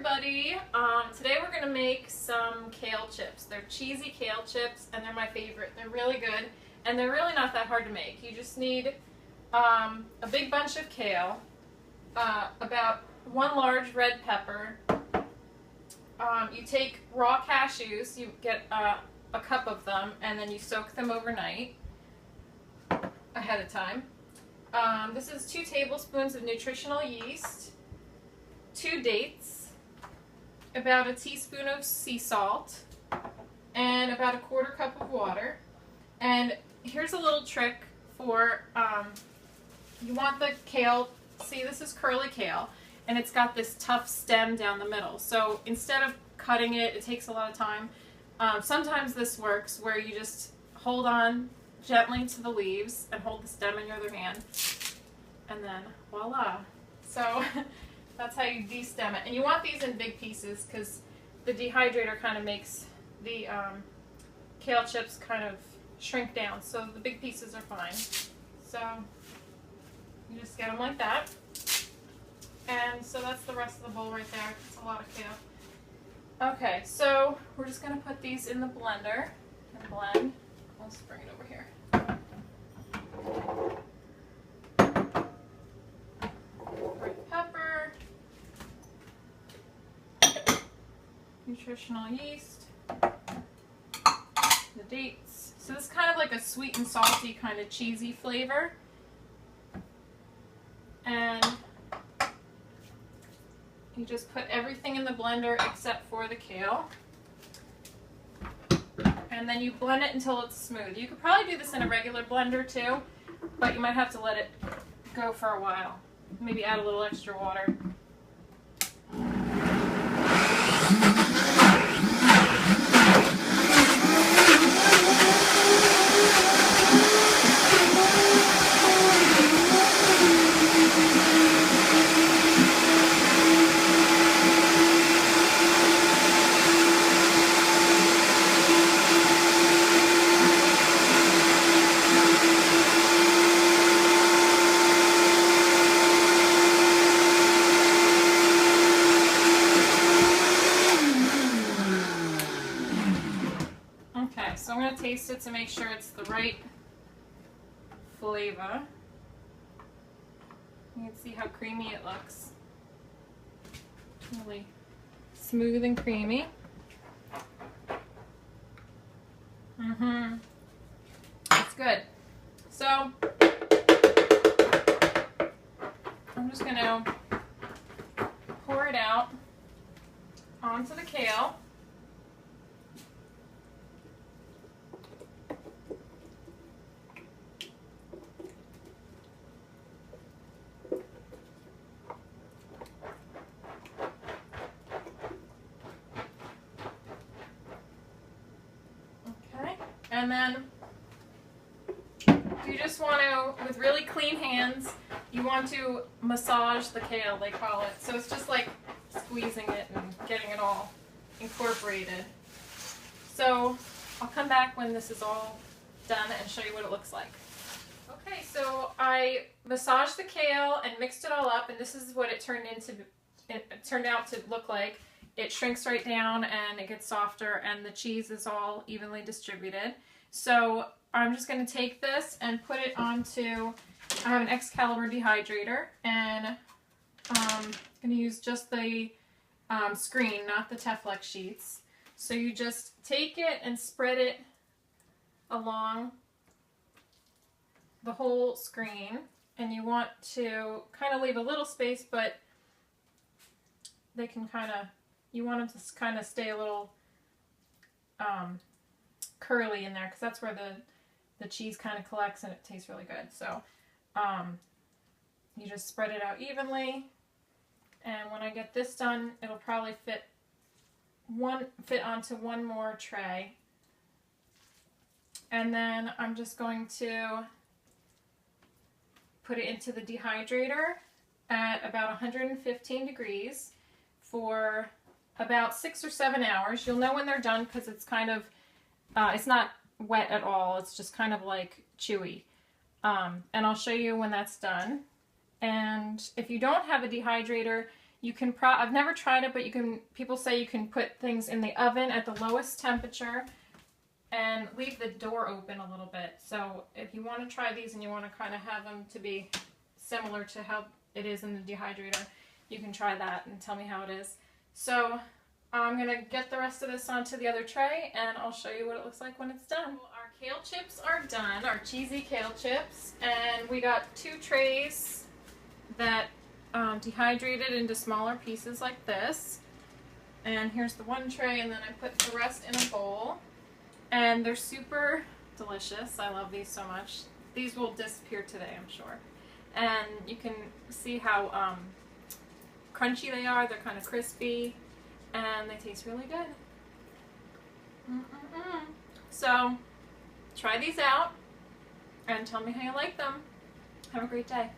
everybody. Today we're going to make some kale chips. They're cheesy kale chips and they're my favorite. They're really good and they're really not that hard to make. You just need a big bunch of kale, about one large red pepper. You take raw cashews, you get a cup of them, and then you soak them overnight ahead of time. This is 2 tablespoons of nutritional yeast, 2 dates, about a teaspoon of sea salt, and about a 1/4 cup of water. And here's a little trick for, you want the kale, see this is curly kale, and it's got this tough stem down the middle. So instead of cutting it, it takes a lot of time. Sometimes this works where you just hold on gently to the leaves and hold the stem in your other hand, and then voila. So that's how you de-stem it. And you want these in big pieces because the dehydrator kind of makes the kale chips kind of shrink down. So the big pieces are fine. So you just get them like that. And so that's the rest of the bowl right there. It's a lot of kale. Okay, so we're just going to put these in the blender and blend. Let's bring it over here. Red pepper, nutritional yeast, the dates. So this is kind of like a sweet and salty kind of cheesy flavor. And you just put everything in the blender except for the kale. And then you blend it until it's smooth. You could probably do this in a regular blender too, but you might have to let it go for a while. Maybe add a little extra water. So I'm going to taste it to make sure it's the right flavor. You can see how creamy it looks. Really smooth and creamy. It's good. So I'm just going to pour it out onto the kale. And then you just want to, with really clean hands, you want to massage the kale, they call it. So it's just like squeezing it and getting it all incorporated. So I'll come back when this is all done and show you what it looks like. Okay, so I massaged the kale and mixed it all up, and this is what it turned out to look like. It shrinks right down and it gets softer, and the cheese is all evenly distributed. So I'm just going to take this and put it onto, I have an Excalibur dehydrator, and I'm going to use just the screen, not the teflex sheets. So you just take it and spread it along the whole screen, and you want to kind of leave a little space, but they can you want them to kind of stay a little curly in there, because that's where the cheese kind of collects and it tastes really good. So you just spread it out evenly, and when I get this done, it'll probably fit onto one more tray. And then I'm just going to put it into the dehydrator at about 115 degrees for about 6 or 7 hours. You'll know when they're done because it's kind of, it's not wet at all. It's just kind of like chewy. And I'll show you when that's done. And if you don't have a dehydrator, You can I've never tried it, but people say you can put things in the oven at the lowest temperature and leave the door open a little bit. So if you want to try these and you want to kind of have them to be similar to how it is in the dehydrator, you can try that and tell me how it is. So I'm going to get the rest of this onto the other tray and I'll show you what it looks like when it's done. Our kale chips are done, our cheesy kale chips, and we got 2 trays that dehydrated into smaller pieces like this. And here's the one tray, and then I put the rest in a bowl. And they're super delicious. I love these so much. These will disappear today, I'm sure. And you can see how crunchy they are. They're kind of crispy, and they taste really good. So try these out and tell me how you like them. Have a great day.